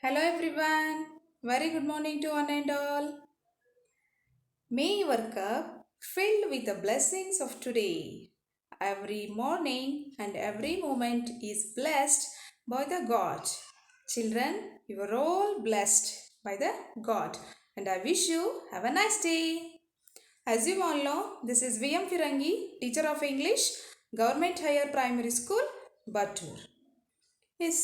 Hello everyone. Very good morning to one and all. May your cup filled with the blessings of today. Every morning and every moment is blessed by the God. Children, you are all blessed by the God. And I wish you have a nice day. As you all know, this is VM Firangi, teacher of English, Government Higher Primary School, Batur. Yes,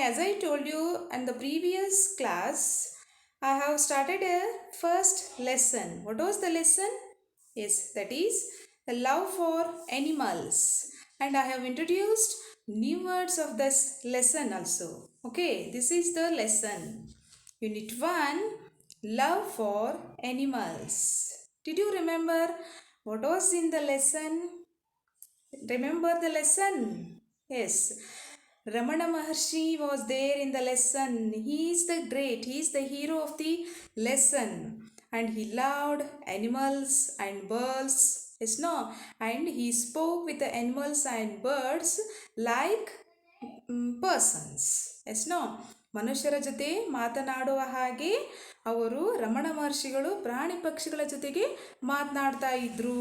as I told you in the previous class, I have started a first lesson. What was the lesson? Yes, that is the love for animals. And I have introduced new words of this lesson also. Okay, this is the lesson. Unit 1, love for animals. Did you remember what was in the lesson? Remember the lesson? Yes. Ramana Maharshi was there in the lesson. He is the great, he is the hero of the lesson. And he loved animals and birds. Yes, no? And he spoke with the animals and birds like persons ಎಸ್ನೋ ಮನುಷ್ಯರ ಜೊತೆ ಮಾತನಾಡುವ ಹಾಗೆ ಅವರು ರಮಣ ಮಹರ್ಷಿಗಳು ಪ್ರಾಣಿ ಪಕ್ಷಿಗಳ ಜೊತೆಗೆ ಮಾತನಾಡ್ತಾ ಇದ್ರು.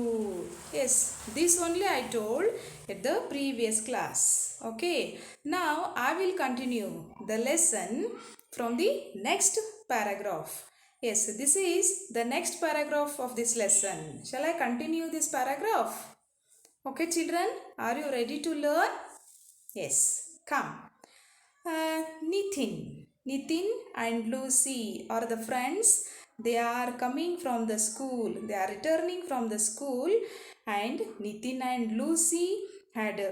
Yes, this only I told at the previous class. Okay, ನಾವು I will continue the lesson from the next paragraph. Yes, this is the next paragraph of this lesson. Shall I continue this paragraph? Okay, children, are you ready to learn? Yes, come. Nitin and Lucy are the friends. They are coming from the school. They are returning from the school, and Nitin and Lucy had a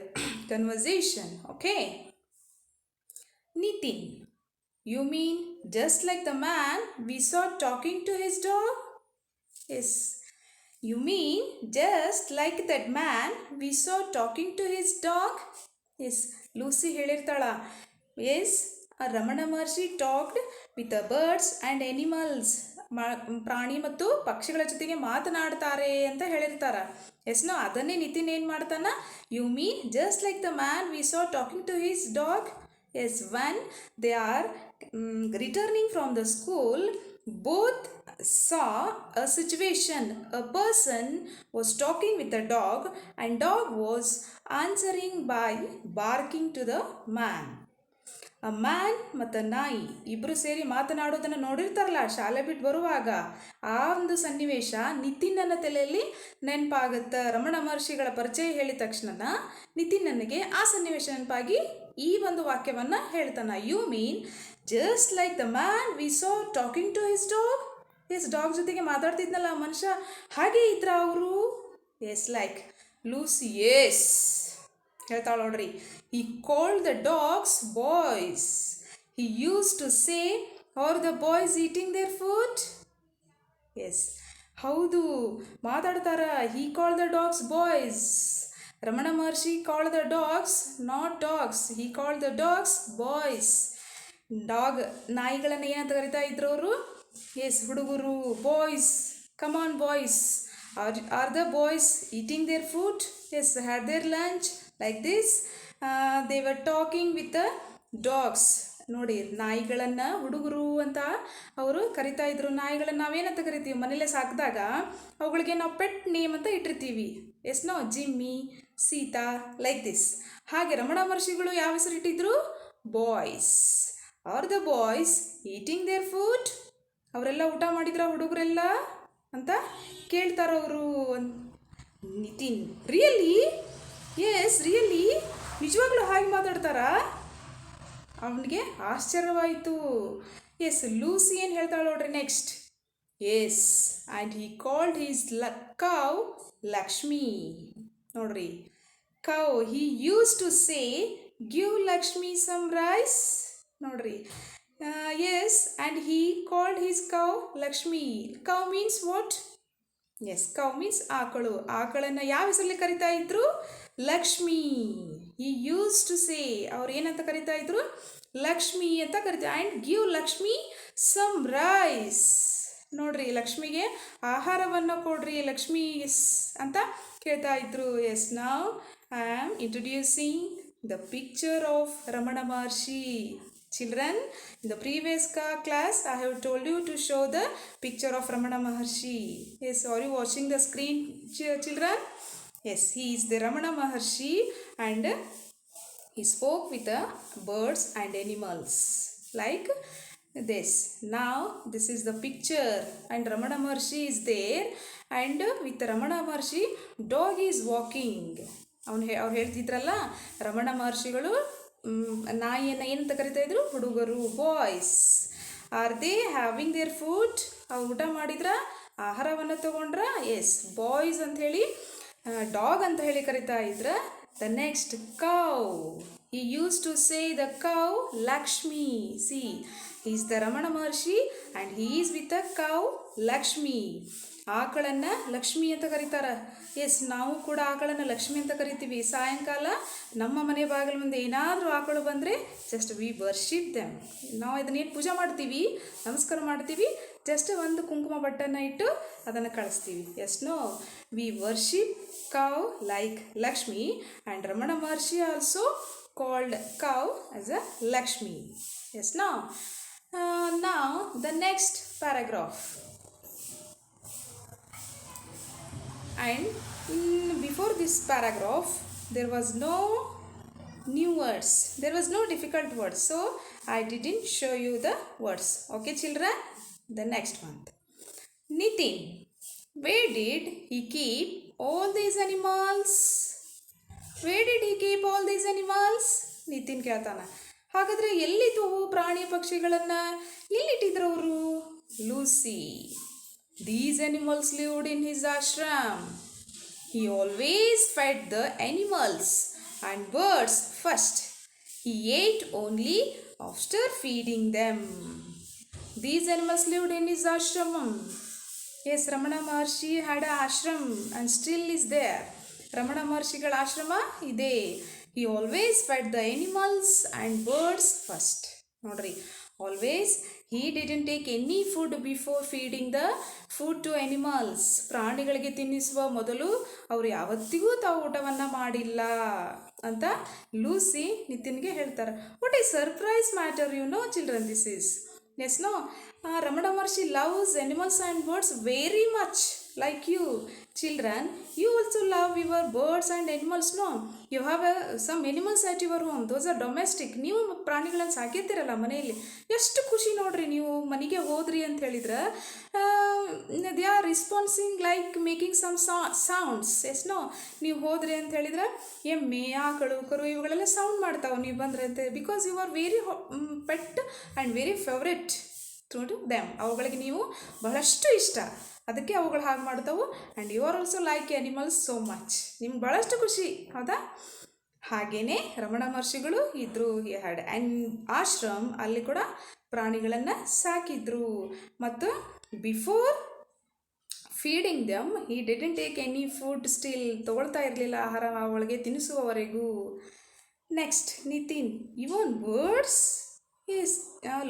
conversation. Okay. Nitin, you mean just like the man we saw talking to his dog? Yes. You mean just like that man we saw talking to his dog? Yes. Lucy ಹೇಳಿರ್ತಾಳ. Yes, Ramana Maharshi talked with the birds and animals. ಪ್ರಾಣಿ ಮತ್ತು ಪಕ್ಷಿಗಳ ಜೊತೆಗೆ ಮಾತನಾಡ್ತಾರೆ ಅಂತ ಹೇಳಿರ್ತಾರ. ಎಸ್ನೋ ಅದನ್ನೇ ನಿತಿನ್ ಏನು ಮಾಡ್ತಾನ? You mean just like the man we saw talking to his dog. Yes, when they are returning from the school, both saw a situation. A person was talking with a dog and dog was answering by barking to the man. A man ಮತ್ತು ನಾಯಿ ಇಬ್ಬರು ಸೇರಿ ಮಾತನಾಡೋದನ್ನು ನೋಡಿರ್ತಾರಲ್ಲ ಶಾಲೆ ಬಿಟ್ಟು ಬರುವಾಗ. ಆ ಒಂದು ಸನ್ನಿವೇಶ ನಿತಿನ್ನನ ತಲೆಯಲ್ಲಿ ನೆನಪಾಗುತ್ತೆ. ರಮಣ ಮಹರ್ಷಿಗಳ ಪರಿಚಯ ಹೇಳಿದ ತಕ್ಷಣ ನಿತಿನ್ ನನಗೆ ಆ ಸನ್ನಿವೇಶ ನೆನಪಾಗಿ ಈ ಒಂದು ವಾಕ್ಯವನ್ನು ಹೇಳ್ತಾನೆ. You mean just like the man we saw talking to his dog. Yes, dog ಜೊತೆಗೆ ಮಾತಾಡ್ತಿದ್ನಲ್ಲ ಆ ಮನುಷ್ಯ, ಹಾಗೆ ಇದ್ರ ಅವರು. ಎಸ್, ಲೈಕ್ ಲೂಸಿ ಎಸ್ ಹೇಳ್ತಾಳೆ ನೋಡ್ರಿ. He called the dogs boys. He used to say, are the boys eating their food? Yes, ಹೌದು ಮಾತಾಡ್ತಾರ. He called the dogs boys. Ramana Maharshi called the dogs not dogs. He called the dogs boys. Dog ನಾಯಿಗಳನ್ನು ಏನಂತ ಕರಿತಾ ಇದ್ರು ಅವರು? Yes, ಹುಡುಗರು. Boys, come on boys. Are the boys eating their food? Yes, had their lunch like this. They were talking with the dogs. ನೋಡಿ, ನಾಯಿಗಳನ್ನು ಹುಡುಗರು ಅಂತ ಅವರು ಕರಿತಾ ಇದ್ರು. ನಾಯಿಗಳನ್ನು ನಾವೇನಂತ ಕರಿತೀವಿ? ಮನೇಲೆ ಸಾಕಿದಾಗ ಅವುಗಳಿಗೆ ನಾವು ಪೆಟ್ ನೇಮ್ ಅಂತ ಇಟ್ಟಿರ್ತೀವಿ. Yes no, Jimmy, Sita, like this. ಹಾಗೆ ರಮಣ ಮಹರ್ಷಿಗಳು ಯಾವ ಹೆಸರು ಇಟ್ಟಿದ್ರು? Boys. Are the boys eating their food? ಅವರೆಲ್ಲ ಊಟ ಮಾಡಿದ್ರ ಹುಡುಗರೆಲ್ಲ ಅಂತ ಕೇಳ್ತಾರವರು. ನಿತಿನ್, ರಿಯಲಿ? ಎಸ್, ರಿಯಲಿ, ನಿಜವಾಗ್ಲೂ ಹಾಗೆ ಮಾತಾಡ್ತಾರಾ? ಅವನಿಗೆ ಆಶ್ಚರ್ಯವಾಯಿತು. ಎಸ್, ಲೂಸಿ ಏನು ಹೇಳ್ತಾಳೆ ನೋಡ್ರಿ next. Yes, and he called his cow Lakshmi. ನೋಡ್ರಿ, cow, he used to say give Lakshmi some rice. ನೋಡ್ರಿ, yes, and he called his cow Lakshmi. Cow means what? Yes, cow means ಆಕಳು. ಆಕಳನ್ನು ಯಾವ ಹೆಸರಲ್ಲಿ ಕರಿತಾ ಇದ್ರು? ಲಕ್ಷ್ಮಿ. ಈ ಯೂಸ್ ಟು ಸೇ, ಅವ್ರು ಏನಂತ ಕರಿತಾ ಇದ್ರು? ಲಕ್ಷ್ಮಿ ಅಂತ ಕರಿತಾ. And give Lakshmi some rice. ನೋಡ್ರಿ, ಲಕ್ಷ್ಮಿಗೆ ಆಹಾರವನ್ನು ಕೊಡ್ರಿ ಲಕ್ಷ್ಮಿ ಅಂತ ಕೇಳ್ತಾ ಇದ್ರು. ಎಸ್, ನಾವು I am introducing the picture of Ramana Maharshi. Children, in the previous class, I have told you to show the picture of Ramana Maharshi. Yes, are you watching the screen, children? Yes, he is the Ramana Maharshi and he spoke with the birds and animals like this. Now, this is the picture and Ramana Maharshi is there and with Ramana Maharshi, dog is walking. ಅವ್ರು ಹೇಳ್ತಿದ್ರಲ್ಲ ರಮಣ ಮಹರ್ಷಿಗಳು ನಾಯಿಯನ್ನು ಏನಂತ ಕರಿತಾ ಇದ್ರು, ಹುಡುಗರು, boys. Are they having their food? ಅವ್ರು ಊಟ ಮಾಡಿದ್ರ, ಆಹಾರವನ್ನು ತಗೊಂಡ್ರ? ಎಸ್, ಬಾಯ್ಸ್ ಅಂತ ಹೇಳಿ ಡಾಗ್ ಅಂತ ಹೇಳಿ ಕರಿತಾ ಇದ್ರ. The next cow, he used to say the cow Lakshmi. See, he is the Ramana Maharshi and he is with the cow Lakshmi. ಆಕಳನ್ನು ಲಕ್ಷ್ಮಿ ಅಂತ ಕರೀತಾರೆ. ಎಸ್, ನಾವು ಕೂಡ ಆಕಳನ್ನು ಲಕ್ಷ್ಮಿ ಅಂತ ಕರಿತೀವಿ. ಸಾಯಂಕಾಲ ನಮ್ಮ ಮನೆ ಬಾಗಿಲ ಮುಂದೆ ಏನಾದರೂ ಆಕಳು ಬಂದರೆ ಜಸ್ಟ್ ವಿ ವರ್ಷಿಪ್ ದೆಮ್. ನಾವು ಅದನ್ನೇನು ಪೂಜೆ ಮಾಡ್ತೀವಿ, ನಮಸ್ಕಾರ ಮಾಡ್ತೀವಿ, ಜಸ್ಟ್ ಒಂದು ಕುಂಕುಮ ಬಟ್ಟನ್ನು ಇಟ್ಟು ಅದನ್ನು ಕಳಿಸ್ತೀವಿ. Yes, no, we worship cow like Lakshmi and Ramana Maharshi also called cow as a Lakshmi. Yes, now the next paragraph. And before this paragraph there was no new words, there was no difficult words, so I didn't show you the words. Okay children, the next one. Nitin, where did he keep all these animals? Where did he keep all these animals? Nitin ಕೇಳ್ತಾನ. ಹಾಗಾದರೆ ಎಲ್ಲಿದ್ದವು ಪ್ರಾಣಿ ಪಕ್ಷಿಗಳನ್ನು, ಎಲ್ಲಿಟ್ಟಿದ್ರು ಅವರು? Lucy. These animals lived in his ashram. He always fed the animals and birds first. He ate only after feeding them. These animals lived in his ashram. Yes, Ramana Maharshi had an ashram and still is there. Ramana Maharshiಗಳ ಆಶ್ರಮ ಇದೆ. He always fed the animals and birds first. ನೋಡ್ರಿ, always he didn't take any food before feeding the food to animals. ಪ್ರಾಣಿಗಳಿಗೆ ತಿನ್ನಿಸುವ ಮೊದಲು ಅವರು ಯಾವತ್ತಿಗೂ ತಾವು ಊಟವನ್ನು ಮಾಡಿಲ್ಲ ಅಂತ ಲೂಸಿ ನಿತಿನ್ಗೆ ಹೇಳ್ತಾರೆ. What is surprise matter, you know children, this is. Yes, no, Ramana Maharshi loves animals and birds very much like you. Children, you also love your birds and animals, no? You have some animals at your home, those are domestic. ನೀವು ಪ್ರಾಣಿಗಳನ್ನು ಸಾಕಿರ್ತೀರಲ್ಲ ಮನೆಯಲ್ಲಿ, ಎಷ್ಟು ಖುಷಿ ನೋಡ್ರಿ. ನೀವು ಮನೆಗೆ ಹೋದ್ರಿ ಅಂತ ಹೇಳಿದ್ರೆ they are responding like making some sounds. Yes, no, ನೀವು ಹೋದ್ರಿ ಅಂತ ಹೇಳಿದ್ರೆ ಎಮ್ಮೆ, ಆಕಳು, ಕರು ಇವುಗಳೆಲ್ಲ ಸೌಂಡ್ ಮಾಡ್ತಾವೆ ನೀವು ಬಂದ್ರೆ ಅಂತ. Because you are very pet and very favourite to them. ಅವುಗಳಿಗೆ ನೀವು ಬಹಳಷ್ಟು ಇಷ್ಟ, ಅದಕ್ಕೆ ಅವುಗಳು ಹಾಗೆ ಮಾಡ್ತಾವೆ. And you are also like animals so much. ನಿಮ್ಗೆ ಭಾಳಷ್ಟು ಖುಷಿ, ಹೌದಾ? ಹಾಗೆಯೇ ರಮಣ ಮಹರ್ಷಿಗಳು ಇದ್ದರು. ಹ್ಯಾಡ್ ಆ್ಯಂಡ್ ಆಶ್ರಮ್, ಅಲ್ಲಿ ಕೂಡ ಪ್ರಾಣಿಗಳನ್ನು ಸಾಕಿದ್ರು. ಮತ್ತು before feeding them he didn't take any food still. ತೊಗೊಳ್ತಾ ಇರಲಿಲ್ಲ ಆಹಾರ ಅವಳಿಗೆ ತಿನ್ನಿಸುವವರೆಗೂ. Next Nitin, even birds? Yes,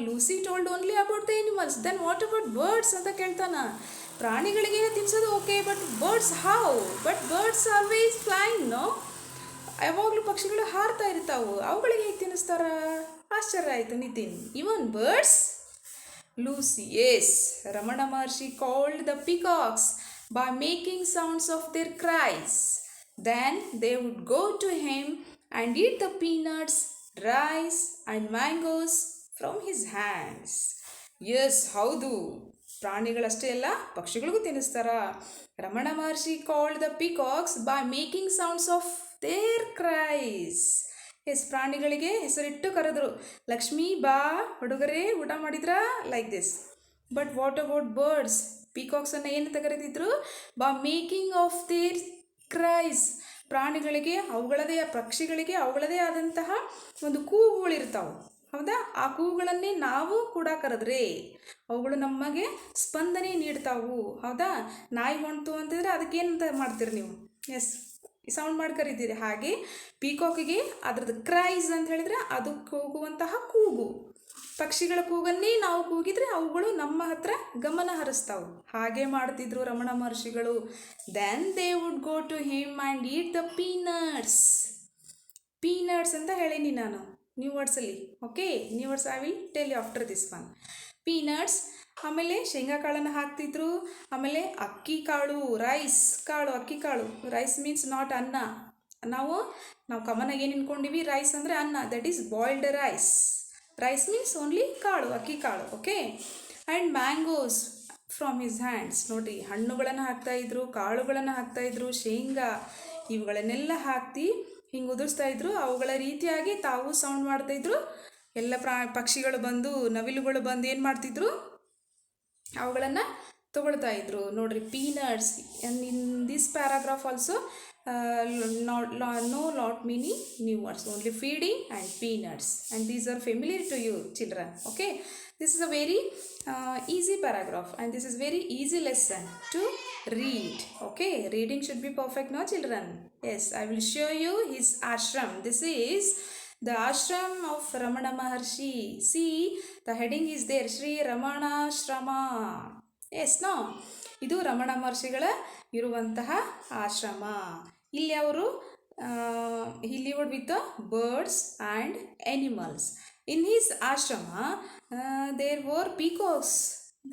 Lucy told only about the animals, then what about birds ಅಂತ ಕೇಳ್ತಾನ. ಪ್ರಾಣಿಗಳಿಗೇನು ತಿನ್ನಿಸೋದು okay, but birds how? But birds always flying, no? ಯಾವಾಗಲೂ ಪಕ್ಷಿಗಳು ಹಾರ್ತಾ ಇರ್ತಾವು, ಅವುಗಳಿಗೆ ಹೇಗೆ ತಿನ್ನಿಸ್ತಾರ? ಆಶ್ಚರ್ಯ ಆಯಿತು Nitin. Even birds? Lucy, yes, Ramana Maharshi called the peacocks by making sounds of their cries. Then they would go to him and eat the peanuts, rice and mangoes from his hands. Yes, ಹೌದು, ಪ್ರಾಣಿಗಳಷ್ಟೇ ಅಲ್ಲ ಪಕ್ಷಿಗಳಿಗೂ ತಿನ್ನಿಸ್ತಾರ. Ramana Maharshi called the peacocks by making sounds of their cries. Yes, ಪ್ರಾಣಿಗಳಿಗೆ ಹೆಸರಿಟ್ಟು ಕರೆದ್ರು. ಲಕ್ಷ್ಮೀ ಬಾ, ಹುಡುಗರೇ ಊಟ ಮಾಡಿದ್ರಾ, like this. But what about birds? ಪೀಕಾಕ್ಸನ್ನು ಏನಂತ ಕರೆದಿದ್ರು? By making of their cries. ಪ್ರಾಣಿಗಳಿಗೆ ಪಕ್ಷಿಗಳಿಗೆ ಅವುಗಳದೇ ಆದಂತಹ ಒಂದು ಕೂಗುಗಳಿರ್ತಾವೆ, ಹೌದಾ? ಆ ಕೂಗುಗಳನ್ನೇ ನಾವು ಕೂಡ ಕರೆದ್ರೆ ಅವುಗಳು ನಮಗೆ ಸ್ಪಂದನೆ ನೀಡ್ತಾವು, ಹೌದಾ? ನಾಯಿ ಹೊಂಟು ಅಂತಿದ್ರೆ ಅದಕ್ಕೇನಂತ ಮಾಡ್ತೀರಿ ನೀವು? ಎಸ್, ಸೌಂಡ್ ಮಾಡಿ ಕರೀತೀರಿ. ಹಾಗೆ ಪೀಕಾಕಿಗೆ ಅದ್ರದ್ದು ಕ್ರೈಸ್ ಅಂತ ಹೇಳಿದರೆ ಅದು ಕೂಗುವಂತಹ ಕೂಗು. ಪಕ್ಷಿಗಳ ಕೂಗನ್ನೇ ನಾವು ಕೂಗಿದ್ರೆ ಅವುಗಳು ನಮ್ಮ ಹತ್ರ ಗಮನ ಹರಿಸ್ತಾವೆ. ಹಾಗೆ ಮಾಡ್ತಿದ್ರು ರಮಣ ಮಹರ್ಷಿಗಳು. Then they would go to him and eat the peanuts. Peanuts ಅಂತ ಹೇಳೀನಿ ನಾನು. ನ್ಯೂ ವರ್ಡ್ಸಲ್ಲಿ. Okay, new words I will tell you after this one. Peanuts, ಆಮೇಲೆ ಶೇಂಗಾ ಕಾಳನ್ನು ಹಾಕ್ತಿದ್ರು. ಆಮೇಲೆ ಅಕ್ಕಿ ಕಾಳು, ರೈಸ್ ಕಾಳು, ಅಕ್ಕಿ ಕಾಳು. ರೈಸ್ ಮೀನ್ಸ್ ನಾಟ್ ಅನ್ನ. ನಾವು ಕಾಮನ್ ಆಗಿ ಏನು ಅನ್ಕೊಂಡಿವಿ, ರೈಸ್ ಅಂದರೆ ಅನ್ನ, that is boiled rice. Rice means only ಕಾಳು, ಅಕ್ಕಿ ಕಾಳು. Okay, and mangoes from his hands. ನೋಡಿರಿ, ಹಣ್ಣುಗಳನ್ನು ಹಾಕ್ತಾಯಿದ್ರು, ಕಾಳುಗಳನ್ನು ಹಾಕ್ತಾಯಿದ್ರು, ಶೇಂಗಾ ಇವುಗಳನ್ನೆಲ್ಲ ಹಾಕಿ ಹಿಂಗೆ ಉದುರಿಸ್ತಾಯಿದ್ರು. ಅವುಗಳ ರೀತಿಯಾಗಿ ತಾವು ಸೌಂಡ್ ಮಾಡ್ತಾಯಿದ್ರು. ಎಲ್ಲ ಪಕ್ಷಿಗಳು ಬಂದು, ನವಿಲುಗಳು ಬಂದು ಏನು ಮಾಡ್ತಿದ್ರು, ಅವುಗಳನ್ನು ತಗೊಳ್ತಾ ಇದ್ರು. ನೋಡ್ರಿ, peanuts in this paragraph also no lot many new words, only feeding and peanuts, and these are familiar to you children. Okay, this is a very easy paragraph and this is very easy lesson to read. Okay, reading should be perfect, no children? Yes, I will show you his ashram. This is the ashram of Ramana Maharshi. See, the heading is there, Shri Ramana Shrama. Yes, no, ಇದು ರಮಣ ಮಹರ್ಷಿಗಳ ಇರುವಂತಹ ಆಶ್ರಮ. ಇಲ್ಲಿ ಅವರು he lived with the birds and animals. In his ashrama there were peacocks.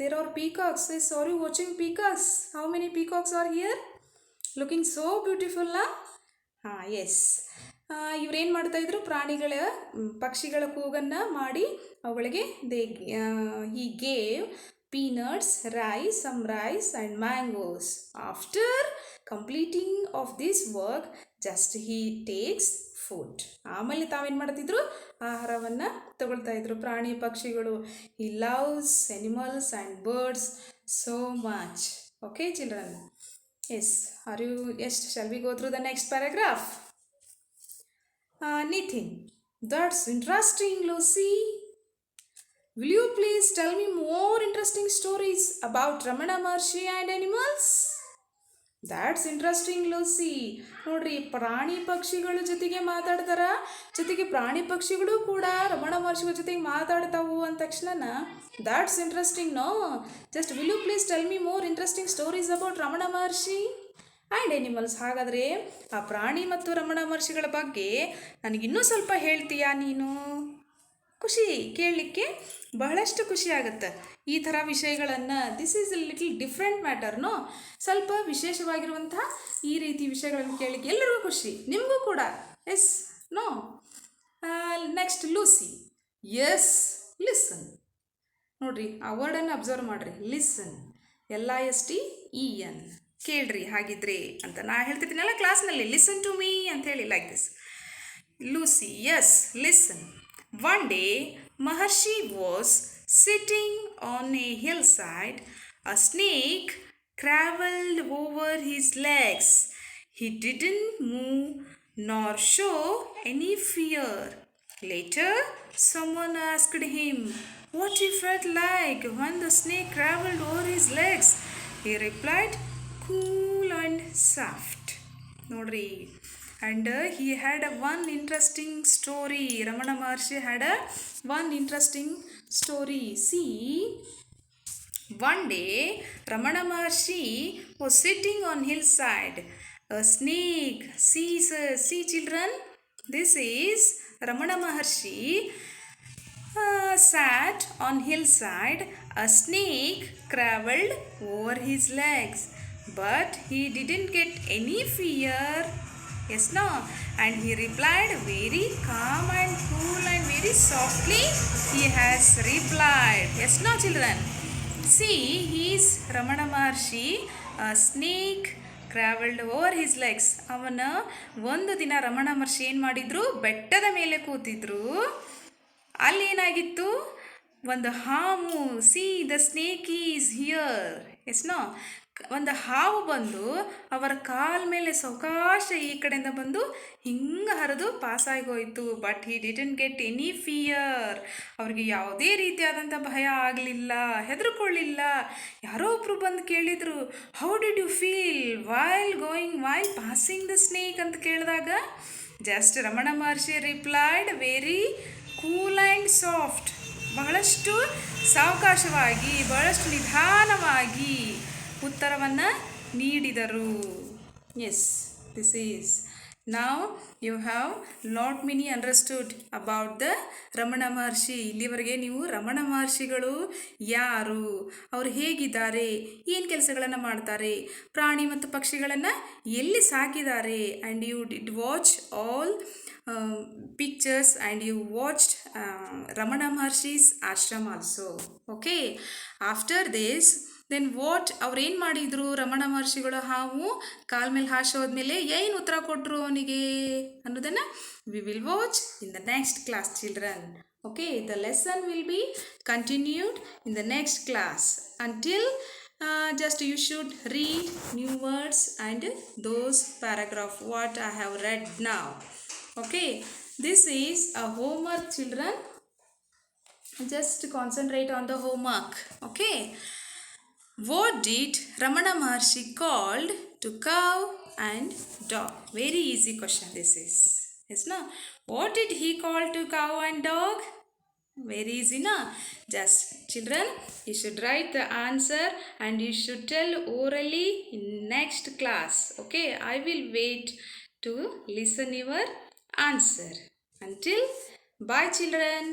There are peacocks. Yes, are you watching peacocks? How many peacocks are here? Looking so beautiful, na? Yes. ಇವ್ರೇನು ಮಾಡ್ತಾಯಿದ್ರು, ಪಕ್ಷಿಗಳ ಕೂಗನ್ನು ಮಾಡಿ ಅವುಗಳಿಗೆ he gave peanuts, rice, some rice and mangoes. After completing of this work, just he takes food. ಆಮೇಲೆ ತಾವೇನು ಮಾಡ್ತಿದ್ರು, ಆಹಾರವನ್ನು ತಗೊಳ್ತಾ ಇದ್ರು. ಪ್ರಾಣಿ ಪಕ್ಷಿಗಳು, he loves animals and birds so much. Okay children? Yes, are you, yes, shall we go through the next paragraph? Nitin, that's interesting, Lucy. Will you please tell me more interesting stories about Ramana Maharshi and animals? That's interesting, Lucy. ನೋಡ್ರಿ, ಪ್ರಾಣಿ ಪಕ್ಷಿಗಳ ಜೊತೆಗೆ ಮಾತಾಡ್ತಾರ, ಜೊತೆಗೆ ಪ್ರಾಣಿ ಪಕ್ಷಿಗಳು ಕೂಡ ರಮಣ ಮಹರ್ಷಿಗಳ ಜೊತೆಗೆ ಮಾತಾಡ್ತಾವು ಅಂದ ತಕ್ಷಣ that's interesting, no? Just will you please tell me more interesting stories about Ramana Maharshi and animals? ಹಾಗಾದರೆ ಆ ಪ್ರಾಣಿ ಮತ್ತು ರಮಣ ಮಹರ್ಷಿಗಳ ಬಗ್ಗೆ ನನಗಿನ್ನೂ ಸ್ವಲ್ಪ ಹೇಳ್ತೀಯಾ ನೀನು? ಖುಷಿ ಕೇಳಲಿಕ್ಕೆ ಬಹಳಷ್ಟು ಖುಷಿ ಆಗುತ್ತೆ ಈ ಥರ ವಿಷಯಗಳನ್ನು. This is a little different matter, no? ಸ್ವಲ್ಪ ವಿಶೇಷವಾಗಿರುವಂತಹ ಈ ರೀತಿ ವಿಷಯಗಳನ್ನು ಕೇಳಲಿಕ್ಕೆ ಎಲ್ಲರಿಗೂ ಖುಷಿ, ನಿಮಗೂ ಕೂಡ. S, no? Next, Lucy. Yes, listen. ನೋಡ್ರಿ, ಆ ವರ್ಡನ್ನು ಅಬ್ಸರ್ವ್ ಮಾಡಿರಿ. Listen, LISTEN. ಕೇಳ್ರಿ ಹಾಗಿದ್ರೆ ಅಂತ ನಾ ಹೇಳ್ತಿದ್ದೀನಲ್ಲ ಕ್ಲಾಸ್ನಲ್ಲಿ, ಲಿಸನ್ ಟು ಮೀ ಅಂತ ಹೇಳಿ, like this. Lucy, yes, listen. One day, Maharshi was sitting on a hillside. A snake crawled over his legs. He didn't move nor show any fear. Later, someone asked him what he felt like when the snake crawled over his legs. He replied, cool and soft. Nodri. And he had one interesting story. Ramana Maharshi had one interesting story. See, one day Ramana Maharshi was sitting on hillside. A snake, see children, this is Ramana Maharshi sat on hillside. A snake crawled over his legs, but he didn't get any fear. Yes, no? And he replied very calm and cool and very softly. He has replied. Yes, no, children? See, he is Ramana Maharshi. A snake crawled over his legs. ಅವನ ಒಂದು ದಿನ ರಮಣ ಮಹರ್ಷಿ ಏನು ಮಾಡಿದ್ರು, ಬೆಟ್ಟದ ಮೇಲೆ ಕೂತಿದ್ರು. ಅಲ್ಲಿ ಏನಾಗಿತ್ತು, ಒಂದು ಹಾವು. See, the snake is here. Yes, no? ಒಂದು ಹಾವು ಬಂದು ಅವರ ಕಾಲ ಮೇಲೆ ಸಾವಕಾಶ ಈ ಕಡೆಯಿಂದ ಬಂದು ಹಿಂಗೆ ಹರಿದು ಪಾಸಾಗೋಯ್ತು. But he didn't get any fear. ಅವ್ರಿಗೆ ಯಾವುದೇ ರೀತಿಯಾದಂಥ ಭಯ ಆಗಲಿಲ್ಲ, ಹೆದರ್ಕೊಳ್ಳಿಲ್ಲ. ಯಾರೋ ಒಬ್ಬರು ಬಂದು ಕೇಳಿದರು, how did you feel while passing the snake ಅಂತ ಕೇಳಿದಾಗ just Ramana Maharshi replied very cool and soft. ಬಹಳಷ್ಟು ಸಾವಕಾಶವಾಗಿ, ಬಹಳಷ್ಟು ನಿಧಾನವಾಗಿ ಉತ್ತರವನ್ನು ನೀಡಿದರು. Yes, this is Now you have lot many understood about the Ramana Maharshi. ಇಲ್ಲಿವರೆಗೆ ನೀವು ರಮಣ ಮಹರ್ಷಿಗಳು ಯಾರು, ಅವರು ಹೇಗಿದ್ದಾರೆ, ಏನು ಕೆಲಸಗಳನ್ನು ಮಾಡ್ತಾರೆ, ಪ್ರಾಣಿ ಮತ್ತು ಪಕ್ಷಿಗಳನ್ನು ಎಲ್ಲಿ ಸಾಕಿದ್ದಾರೆ, and you did watch all pictures and you watched Ramana Maharshi's ashram also. Okay, after this then what ಅವ್ರು ಏನು ಮಾಡಿದರು, ರಮಣ ಮಹರ್ಷಿಗಳು ಹಾವು ಕಾಲ ಮೇಲೆ ಹಾಶಿ ಹೋದ್ಮೇಲೆ ಏನು ಉತ್ತರ ಕೊಟ್ಟರು ಅವನಿಗೆ ಅನ್ನೋದನ್ನು we will watch in the next class children. Okay, the lesson will be continued in the next class. Until just you should read new words and those paragraph what I have read now. Okay, this is a homework children. Just concentrate on the homework. Okay, what did Ramana Maharshi called to cow and dog? Very easy question this is. Yes, no? What did he call to cow and dog? Very easy, na? Just children, you should write the answer and you should tell orally in next class. Okay, I will wait to listen your answer. Until bye children.